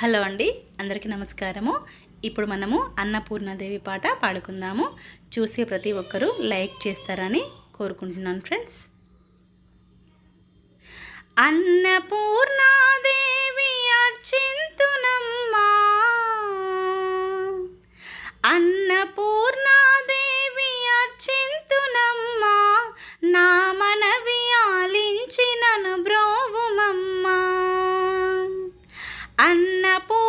Hello అండి, అందరికీ నమస్కారము. ఇప్పుడు మనము అన్నపూర్ణాదేవి పాట పాడుకుందాము. చూసే ప్రతి ఒక్కరూ లైక్ చేస్తారని కోరుకుంటున్నాను ఫ్రెండ్స్. అన్నపూర్ణాదేవి అర్చింతునమ్మా, అన్నపూర్ణాదేవి అర్చింతునమ్మా, నా మనవి ఆలించి నన్ను బ్రోవుమమ్మా. అన్నపూర్ణాదేవి